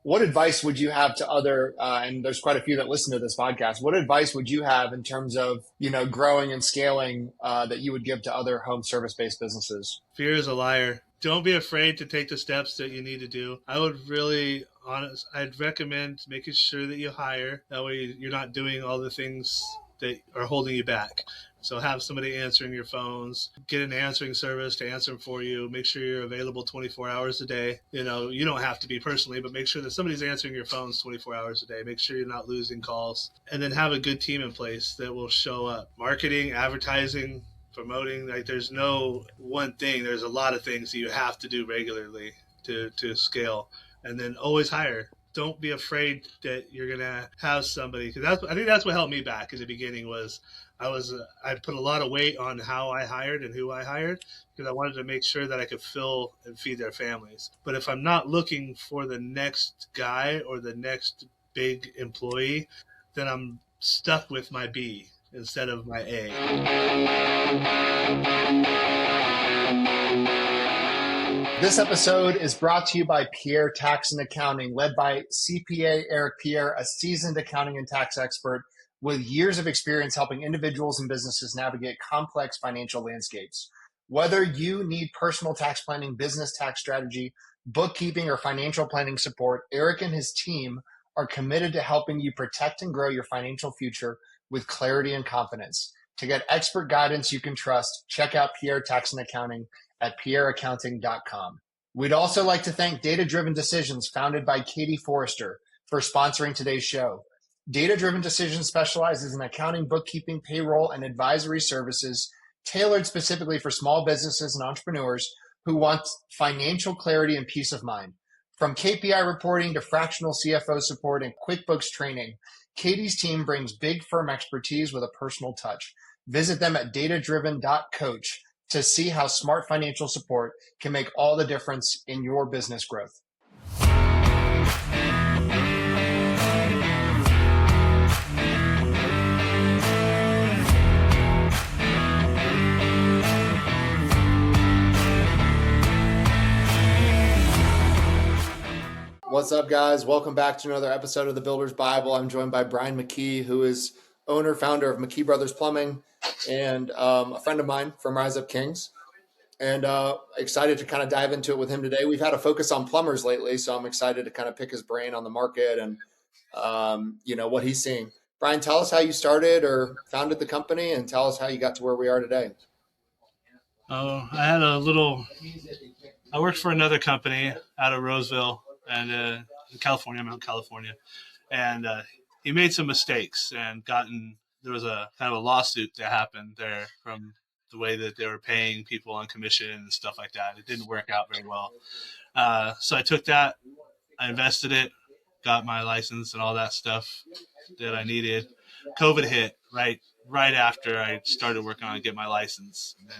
what advice would you have to other, and there's quite a few that listen to this podcast, what advice would you have in terms of, growing and scaling that you would give to other home service-based businesses? Fear is a liar. Don't be afraid to take the steps that you need to do. I'd recommend making sure that you hire. That way you're not doing all the things that are holding you back. So have somebody answering your phones, get an answering service to answer them for you. Make sure you're available 24 hours a day. You don't have to be personally, but make sure that somebody's answering your phones 24 hours a day. Make sure you're not losing calls. And then have a good team in place that will show up. Marketing, advertising, promoting, like there's no one thing. There's a lot of things that you have to do regularly to scale. And then always hire. Don't be afraid that you're gonna have somebody, because I think that's what held me back in the beginning. Was I put a lot of weight on how I hired and who I hired, because I wanted to make sure that I could fill and feed their families. But if I'm not looking for the next guy or the next big employee, then I'm stuck with my B instead of my A. This episode is brought to you by Pierre Tax and Accounting, led by CPA Eric Pierre, a seasoned accounting and tax expert with years of experience helping individuals and businesses navigate complex financial landscapes. Whether you need personal tax planning, business tax strategy, bookkeeping, or financial planning support, Eric and his team are committed to helping you protect and grow your financial future with clarity and confidence. To get expert guidance you can trust, check out Pierre Tax and Accounting at pierreaccounting.com. We'd also like to thank Data Driven Decisions, founded by Katy Forster, for sponsoring today's show. Data Driven Decisions specializes in accounting, bookkeeping, payroll, and advisory services tailored specifically for small businesses and entrepreneurs who want financial clarity and peace of mind. From KPI reporting to fractional CFO support and QuickBooks training, Katy's team brings big firm expertise with a personal touch. Visit them at datadriven.coach to see how smart financial support can make all the difference in your business growth. What's up, guys? Welcome back to another episode of the Builder's Bible. I'm joined by Bryan McKee, who is owner, founder of McKee Brothers Plumbing, and a friend of mine from Rise Up Kings. And excited to kind of dive into it with him today. We've had a focus on plumbers lately, so I'm excited to kind of pick his brain on the market and, what he's seeing. Bryan, tell us how you started or founded the company, and tell us how you got to where we are today. I worked for another company out of Roseville and in California, Mount California. And he made some mistakes and there was a kind of a lawsuit that happened there from the way that they were paying people on commission and stuff like that. It didn't work out very well. So I took that, I invested it, got my license and all that stuff that I needed. COVID hit right after I started working on getting my license. And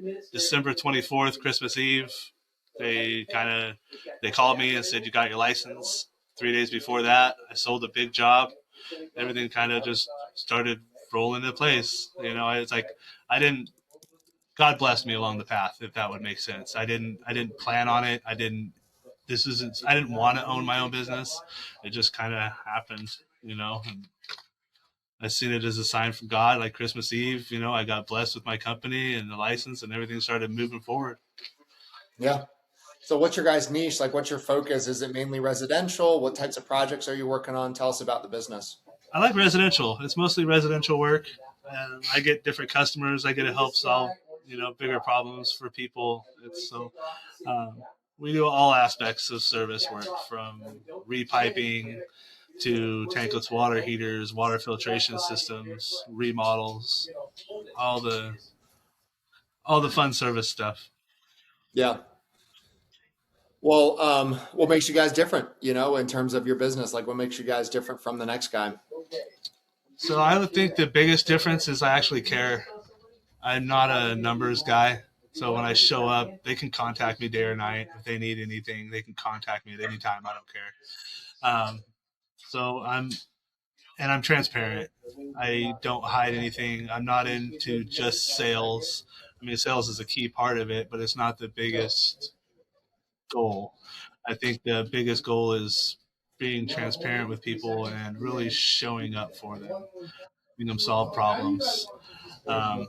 then December 24th, Christmas Eve, they called me and said, "You got your license." 3 days before that, I sold a big job. Everything kind of just started rolling into place. It's like God blessed me along the path, if that would make sense. I didn't plan on it. I didn't want to own my own business. It just kind of happened, and I seen it as a sign from God. Like Christmas Eve, I got blessed with my company and the license, and everything started moving forward. Yeah. So what's your guys' niche? Like, what's your focus? Is it mainly residential? What types of projects are you working on? Tell us about the business. I like residential. It's mostly residential work. I get different customers. I get to help solve, bigger problems for people. We do all aspects of service work, from repiping to tankless water heaters, water filtration systems, remodels, all the fun service stuff. Yeah. Well, what makes you guys different, in terms of your business? Like, what makes you guys different from the next guy? So I would think the biggest difference is I actually care. I'm not a numbers guy. So when I show up, they can contact me day or night. If they need anything, they can contact me at any time. I don't care. So I'm transparent. I don't hide anything. I'm not into just sales. I mean, sales is a key part of it, but it's not the biggest goal. I think the biggest goal is being transparent with people and really showing up for them, helping them solve problems. Um,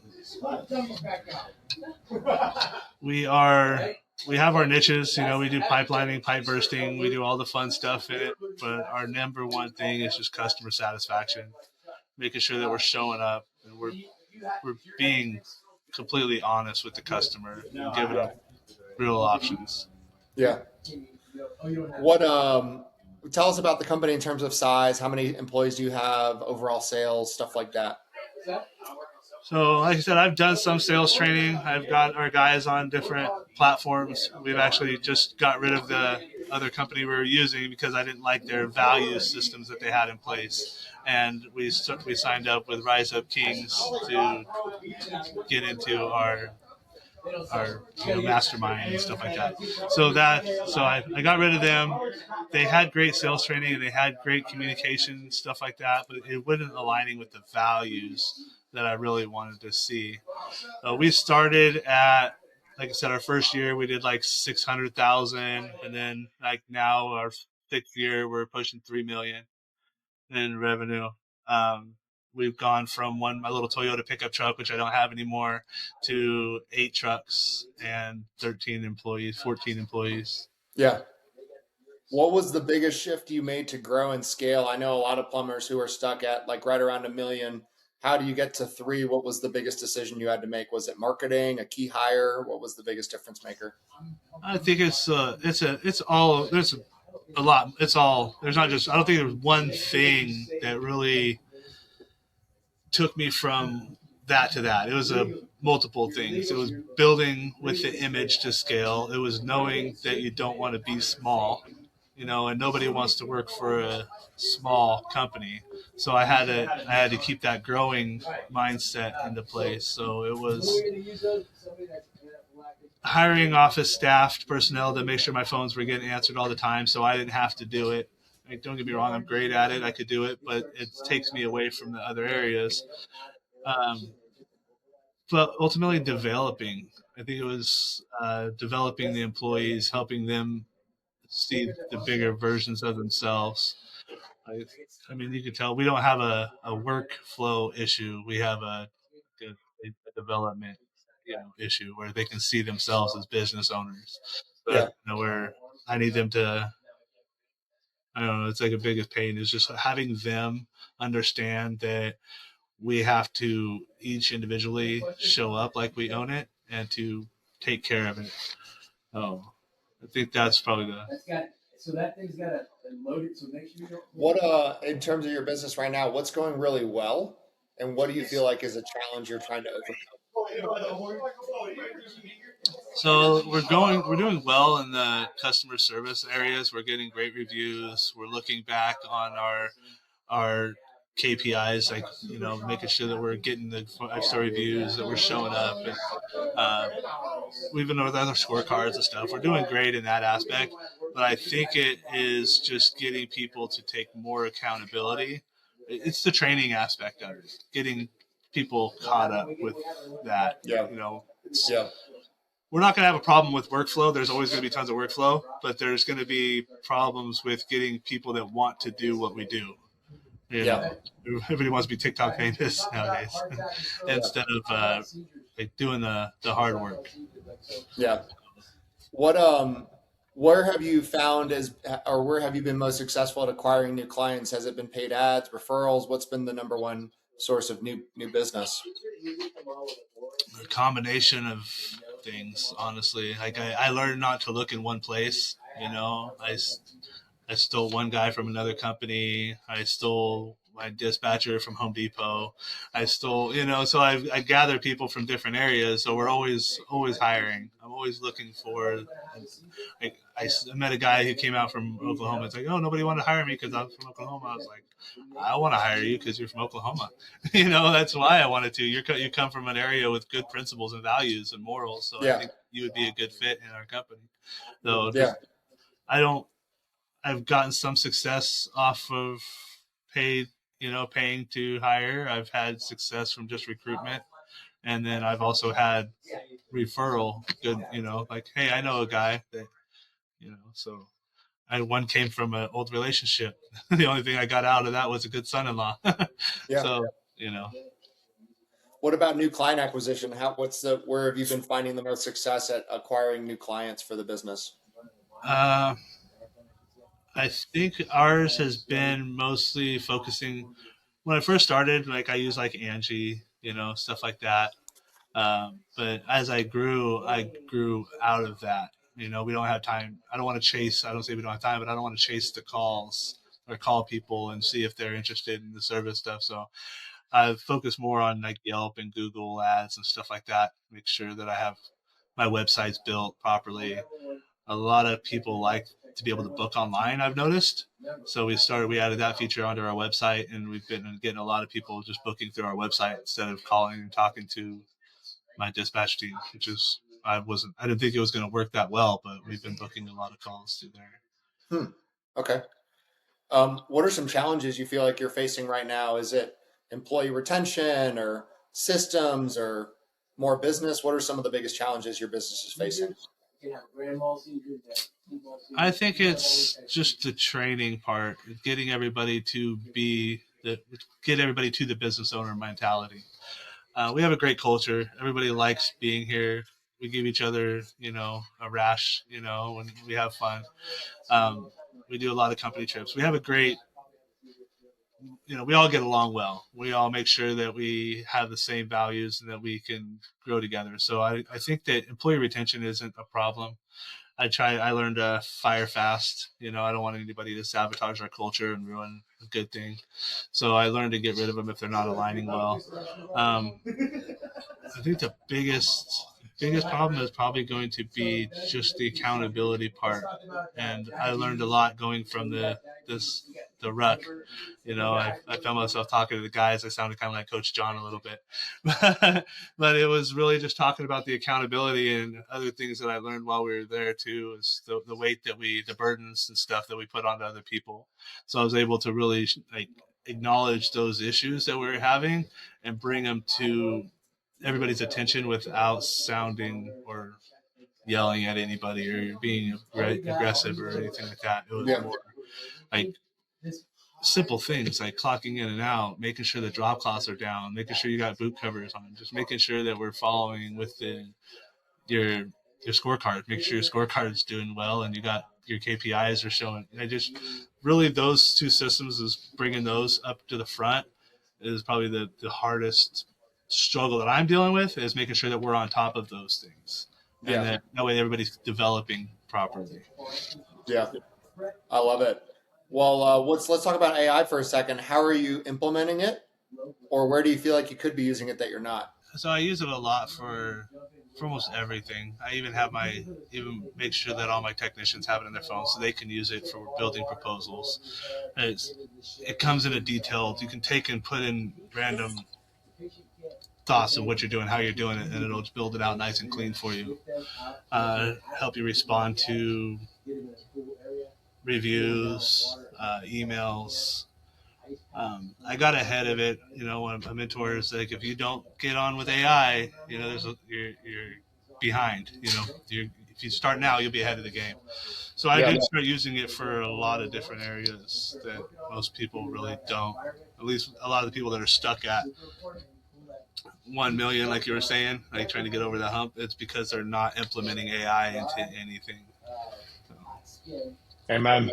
we are we have our niches. We do pipelining, pipe bursting. We do all the fun stuff in it. But our number one thing is just customer satisfaction, making sure that we're showing up and we're being completely honest with the customer and giving them real options. Yeah. What tell us about the company in terms of size, how many employees do you have, overall sales, stuff like that? So, like I said, I've done some sales training. I've got our guys on different platforms. We've actually just got rid of the other company we were using because I didn't like their value systems that they had in place. And we signed up with Rise Up Kings to get into our mastermind and stuff like that. So I got rid of them. They had great sales training and they had great communication stuff like that, but it wasn't aligning with the values that I really wanted to see. We started at, like I said, our first year we did like 600,000, and then like now our sixth year we're pushing 3 million in revenue. Um, we've gone from my little Toyota pickup truck, which I don't have anymore, to 8 trucks and 13 employees, 14 employees. Yeah. What was the biggest shift you made to grow and scale? I know a lot of plumbers who are stuck at like right around 1 million. How do you get to 3? What was the biggest decision you had to make? Was it marketing, a key hire? What was the biggest difference maker? I think it's all, there's a lot. It's all, there's not just, I don't think there's one thing that really took me from that to that. It was multiple things. It was building with the image to scale. It was knowing that you don't want to be small, and nobody wants to work for a small company. So I had to keep that growing mindset into place. So it was hiring office staffed personnel to make sure my phones were getting answered all the time, so I didn't have to do it. Like, don't get me wrong, I'm great at it. I could do it, but it takes me away from the other areas. Um, but ultimately, developing. I think it was developing the employees, helping them see the bigger versions of themselves. I, I mean, you can tell we don't have a workflow issue. We have a development, issue where they can see themselves as business owners. Yeah. But where I need them to, I don't know, it's like a biggest pain is just having them understand that we have to each individually show up like we own it and to take care of it. Oh, I think that's probably the. What in terms of your business right now, what's going really well? And what do you feel like is a challenge you're trying to overcome? So we're doing well in the customer service areas. We're getting great reviews. We're looking back on our KPIs, like making sure that we're getting the 5-star reviews, that we're showing up, and we've been with other scorecards and stuff. We're doing great in that aspect, but I think it is just getting people to take more accountability. It's the training aspect of it, getting people caught up with that. Yeah. It's, Yeah. we're not going to have a problem with workflow. There's always going to be tons of workflow, but there's going to be problems with getting people that want to do what we do. Yeah. Everybody wants to be TikTok famous nowadays instead of like doing the hard work. Yeah. What where have you found or where have you been most successful at acquiring new clients? Has it been paid ads, referrals? What's been the number one source of new business? A combination of things, honestly. Like I learned not to look in one place. I stole one guy from another company. I stole my dispatcher from Home Depot. I stole, so I gather people from different areas. So we're always hiring. I'm always looking for. Like I met a guy who came out from Oklahoma. It's like, oh, nobody wanted to hire me because I'm from Oklahoma. I was like, I want to hire you because you're from Oklahoma. That's why I wanted to. You come from an area with good principles and values and morals. So I Yeah. think you would be a good fit in our company. So Yeah. I don't. I've gotten some success off of paid, paying to hire. I've had success from just recruitment. And then I've also had referral, good, like, hey, I know a guy that, so one came from an old relationship. The only thing I got out of that was a good son-in-law. Yeah. So, you know. What about new client acquisition? Where have you been finding the most success at acquiring new clients for the business? Uh, I think ours has been mostly focusing. When I first started, like I used like Angie, stuff like that. But as I grew out of that. We don't have time. I don't want to chase. I don't say we don't have time, but I don't want to chase the calls or call people and see if they're interested in the service stuff. So I've focused more on like Yelp and Google ads and stuff like that. Make sure that I have my websites built properly. A lot of people like to be able to book online, I've noticed. So we added that feature onto our website, and we've been getting a lot of people just booking through our website instead of calling and talking to my dispatch team, which is, I didn't think it was going to work that well, but we've been booking a lot of calls through there. Okay. What are some challenges you feel like you're facing right now? Is it employee retention or systems or more business? What are some of the biggest challenges your business is facing? I think it's just the training part, getting everybody to get everybody to the business owner mentality. We have a great culture. Everybody likes being here. We give each other, a rash, when we have fun. We do a lot of company trips. We have a great, we all get along well. We all make sure that we have the same values and that we can grow together. So I think that employee retention isn't a problem. I learned to fire fast. I don't want anybody to sabotage our culture and ruin a good thing. So I learned to get rid of them if they're not aligning well. I think the biggest problem is probably going to be just the accountability part. And I learned a lot going from the rut. I found myself talking to the guys. I sounded kind of like Coach John a little bit, but it was really just talking about the accountability and other things that I learned while we were there too. Is the weight the burdens and stuff that we put onto other people. So I was able to really acknowledge those issues that we were having and bring them to everybody's attention without sounding or yelling at anybody or being aggressive or anything like that. It was more like simple things like clocking in and out, making sure the drop cloths are down, making sure you got boot covers on, just making sure that we're following within your scorecard, make sure your scorecard is doing well and you got your KPIs are showing. I just really, those two systems is bringing those up to the front is probably the hardest struggle that I'm dealing with, is making sure that we're on top of those things. And that way everybody's developing properly. Yeah. I love it. Well, let's talk about AI for a second. How are you implementing it, or where do you feel like you could be using it that you're not? So I use it a lot for almost everything. I even make sure that all my technicians have it in their phones so they can use it for building proposals. It comes in a detailed. You can take and put in random thoughts of what you're doing, how you're doing it, and it'll build it out nice and clean for you. Help you respond to reviews, emails. I got ahead of it. When a mentor is like, if you don't get on with AI, you're behind. If you start now, you'll be ahead of the game. So I did start using it for a lot of different areas that most people really don't. At least a lot of the people that are stuck at 1 million, like you were saying, like trying to get over the hump, it's because they're not implementing AI into anything. Amen.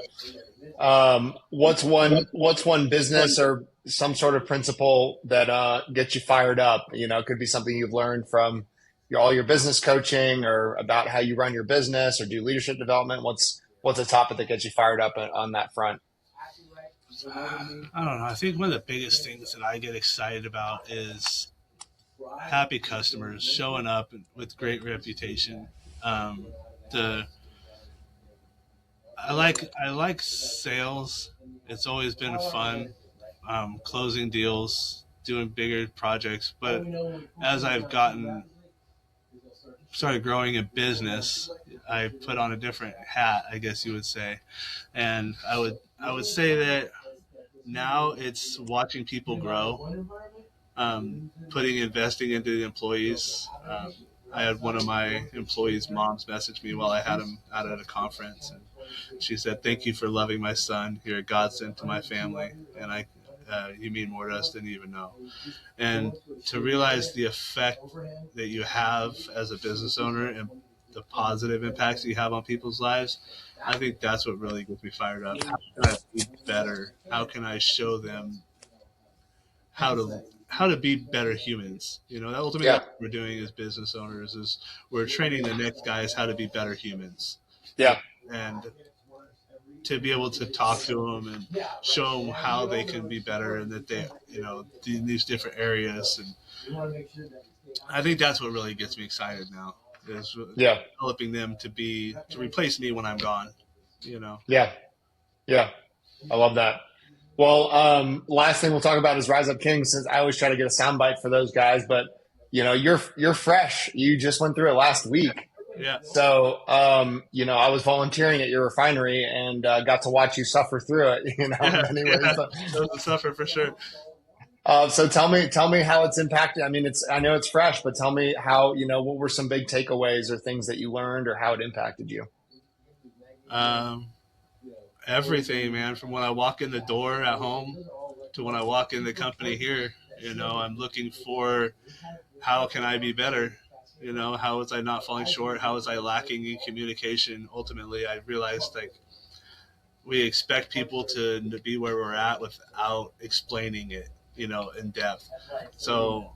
What's one business or some sort of principle that gets you fired up? It could be something you've learned from all your business coaching, or about how you run your business or do leadership development. What's a topic that gets you fired up on that front? I don't know. I think one of the biggest things that I get excited about is happy customers showing up with great reputation. I like sales. It's always been fun, closing deals, doing bigger projects. But as I've started growing a business, I put on a different hat, I guess you would say. And I would say that now it's watching people grow, investing into the employees. I had one of my employees' moms message me while I had him out at a conference, and She said, "Thank you for loving my son. You're a godsend to my family, and you mean more to us than you even know." And to realize the effect that you have as a business owner and the positive impacts that you have on people's lives, I think that's what really gets me fired up. How can I be better? How can I show them how to be better humans? Ultimately Yeah. what we're doing as business owners is we're training the next guys how to be better humans. Yeah. And to be able to talk to them and show them how they can be better and that they, in these different areas. And I think that's what really gets me excited now is Yeah. developing them to replace me when I'm gone. Yeah. Yeah. I love that. Well, last thing we'll talk about is Rise Up Kings, since I always try to get a soundbite for those guys, but you're fresh. You just went through it last week. Yeah. So, I was volunteering at your refinery and got to watch you suffer through it, in many ways. It was a suffer for sure. So tell me how it's impacted. I mean, I know it's fresh, but tell me how, what were some big takeaways or things that you learned or how it impacted you? Everything, man, from when I walk in the door at home to when I walk in the company here, I'm looking for how can I be better? How was I not falling short? How was I lacking in communication? Ultimately, I realized we expect people to be where we're at without explaining it, in depth. So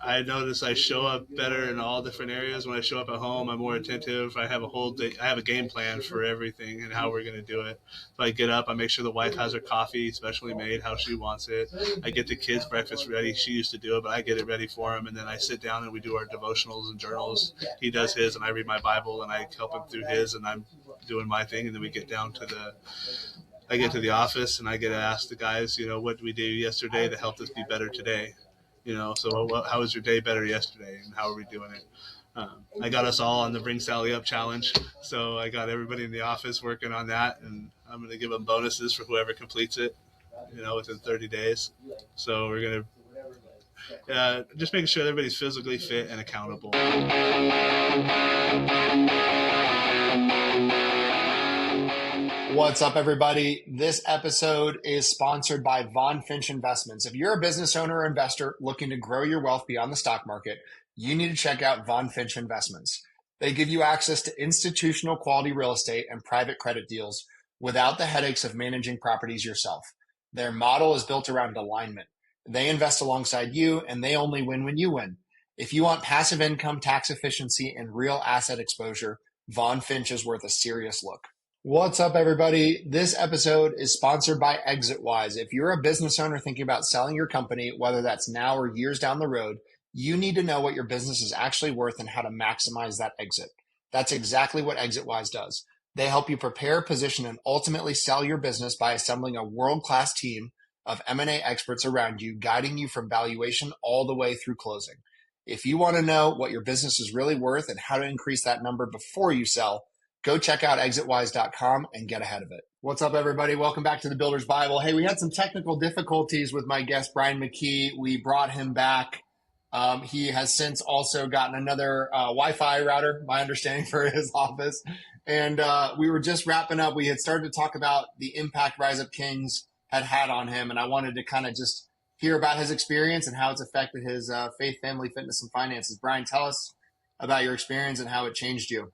I notice I show up better in all different areas. When I show up at home, I'm more attentive. I have a game plan for everything and how we're going to do it. So I get up, I make sure the wife has her coffee specially made, how she wants it. I get the kids' breakfast ready. She used to do it, but I get it ready for him. And then I sit down and we do our devotionals and journals. He does his and I read my Bible and I help him through his and I'm doing my thing. And then we get down I get to the office and I get to ask the guys, what did we do yesterday that helped us be better today? So how was your day better yesterday and how are we doing it? I got us all on the Bring Sally Up challenge. So I got everybody in the office working on that and I'm going to give them bonuses for whoever completes it, within 30 days. So we're going to just making sure everybody's physically fit and accountable. What's up, everybody? This episode is sponsored by Von Finch Investments. If you're a business owner or investor looking to grow your wealth beyond the stock market, you need to check out Von Finch Investments. They give you access to institutional quality real estate and private credit deals without the headaches of managing properties yourself. Their model is built around alignment. They invest alongside you, and they only win when you win. If you want passive income, tax efficiency, and real asset exposure, Von Finch is worth a serious look. What's up, everybody? This episode is sponsored by ExitWise. If you're a business owner thinking about selling your company, whether that's now or years down the road, you need to know what your business is actually worth and how to maximize that exit. That's exactly what ExitWise does. They help you prepare, position, and ultimately sell your business by assembling a world-class team of M&A experts around you, guiding you from valuation all the way through closing. If you want to know what your business is really worth and how to increase that number before you sell, go check out exitwise.com and get ahead of it. What's up, everybody? Welcome back to the Builder's Bible. Hey, we had some technical difficulties with my guest, Bryan McKee. We brought him back. He has since also gotten another Wi-Fi router, my understanding, for his office. And we were just wrapping up. We had started to talk about the impact Rise Up Kings had on him. And I wanted to kind of just hear about his experience and how it's affected his faith, family, fitness, and finances. Bryan, tell us about your experience and how it changed you.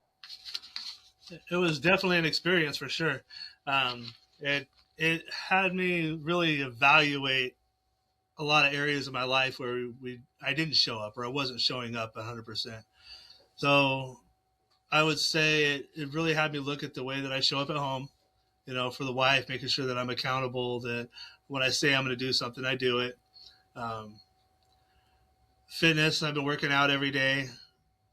It was definitely an experience for sure. It had me really evaluate a lot of areas of my life where I didn't show up or I wasn't showing up 100%. So I would say it really had me look at the way that I show up at home, for the wife, making sure that I'm accountable, that when I say I'm going to do something, I do it. Fitness, I've been working out every day.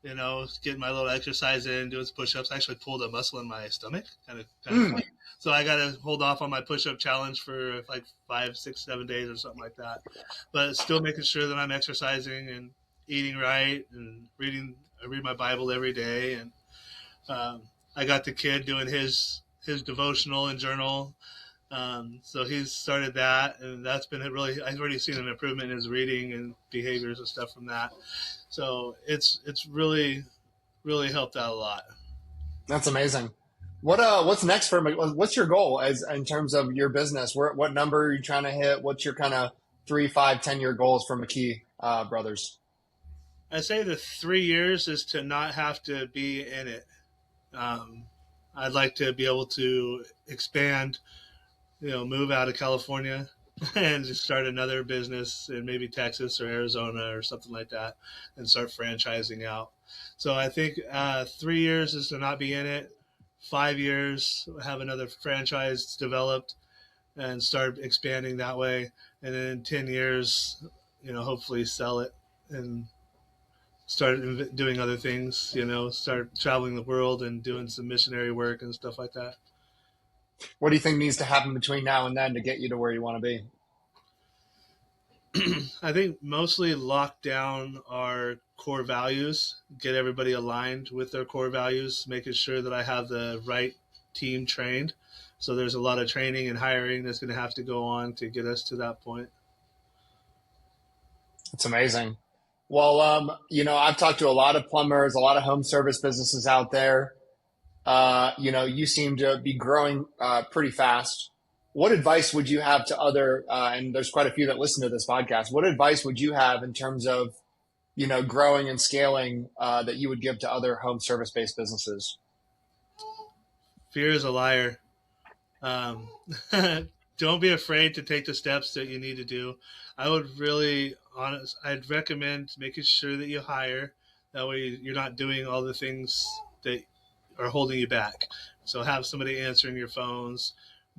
Getting my little exercise in, doing some push-ups. I actually pulled a muscle in my stomach, kind of funny. So I got to hold off on my push-up challenge for like 5, 6, 7 days or something like that. But still making sure that I'm exercising and eating right and I read my Bible every day. And I got the kid doing his devotional and journal. So he's started that, and that's been I've already seen an improvement in his reading and behaviors and stuff from that. So it's really, really helped out a lot. That's amazing. What's next for what's your goal as in terms of your business? What number are you trying to hit? What's your kind of 3, 5, 10-year goals for McKee Brothers? I say the 3 years is to not have to be in it. I'd like to be able to expand, move out of California and just start another business in maybe Texas or Arizona or something like that and start franchising out. So I think 3 years is to not be in it. 5 years, have another franchise developed and start expanding that way. And then in 10 years, hopefully sell it and start doing other things, start traveling the world and doing some missionary work and stuff like that. What do you think needs to happen between now and then to get you to where you want to be? I think mostly lock down our core values, get everybody aligned with their core values, making sure that I have the right team trained. So there's a lot of training and hiring that's going to have to go on to get us to that point. It's amazing. Well, I've talked to a lot of plumbers, a lot of home service businesses out there. You seem to be growing pretty fast. What advice would you have to other, and there's quite a few that listen to this podcast, what advice would you have in terms of, growing and scaling that you would give to other home service-based businesses? Fear is a liar. Don't be afraid to take the steps that you need to do. I would I'd recommend making sure that you hire. That way you're not doing all the things that are holding you back. So have somebody answering your phones,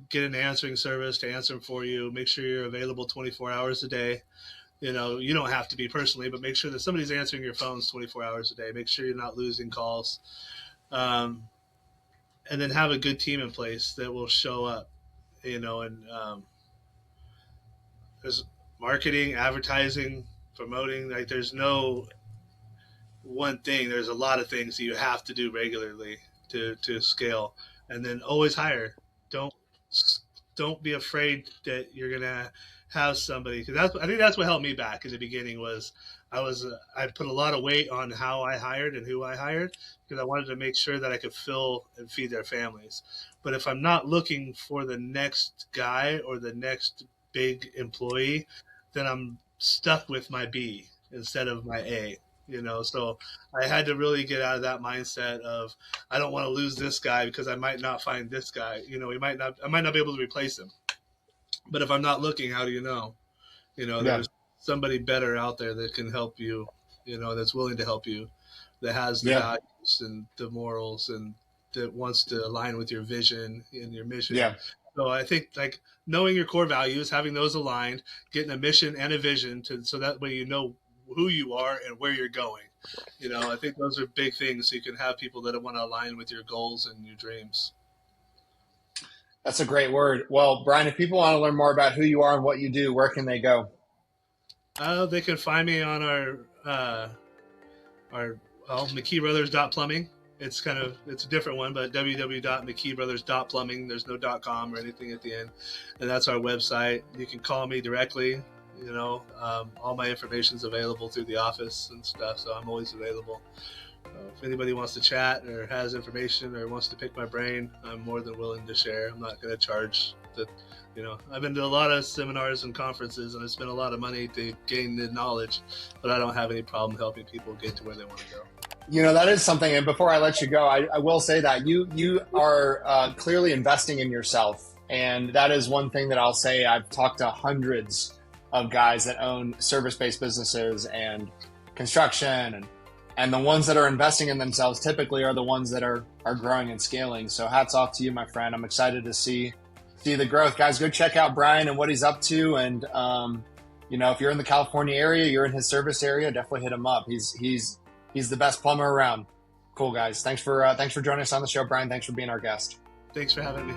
get an answering service to answer them for you. Make sure you're available 24 hours a day. You don't have to be personally, but make sure that somebody's answering your phones 24 hours a day. Make sure you're not losing calls. And then have a good team in place that will show up, there's marketing, advertising, promoting. Like there's no one thing. There's a lot of things that you have to do regularly to scale, and then always hire. Don't be afraid that you're gonna have somebody, because I think that's what held me back in the beginning. Was I put a lot of weight on how I hired and who I hired, because I wanted to make sure that I could fill and feed their families. But if I'm not looking for the next guy or the next big employee, then I'm stuck with my B instead of my A. So I had to really get out of that mindset of, I don't want to lose this guy because I might not find this guy. I might not be able to replace him. But if I'm not looking, how do you know? There's somebody better out there that can help you, that's willing to help you, that has the values and the morals and that wants to align with your vision and your mission. Yeah. So I think like knowing your core values, having those aligned, getting a mission and a vision so that way you know who you are and where you're going. I think those are big things, so you can have people that want to align with your goals and your dreams. That's a great word. Well, Bryan, if people want to learn more about who you are and what you do, where can they go? They can find me on our McKee Brothers Plumbing. It's a different one, but www.McKeeBrothers.plumbing. There's no .com or anything at the end, and that's our website. You can call me directly. All my information is available through the office and stuff, so I'm always available. If anybody wants to chat or has information or wants to pick my brain, I'm more than willing to share. I'm not going to charge I've been to a lot of seminars and conferences, and I spent a lot of money to gain the knowledge, but I don't have any problem helping people get to where they want to go. That is something, and before I let you go, I will say that you are clearly investing in yourself, and that is one thing that I'll say. I've talked to hundreds of guys that own service-based businesses and construction, and the ones that are investing in themselves typically are the ones that are growing and scaling. So hats off to you, my friend. I'm excited to see the growth. Guys, go check out Bryan and what he's up to. And, if you're in the California area, you're in his service area, definitely hit him up. He's the best plumber around. Cool, guys. Thanks for joining us on the show, Bryan. Thanks for being our guest. Thanks for having me.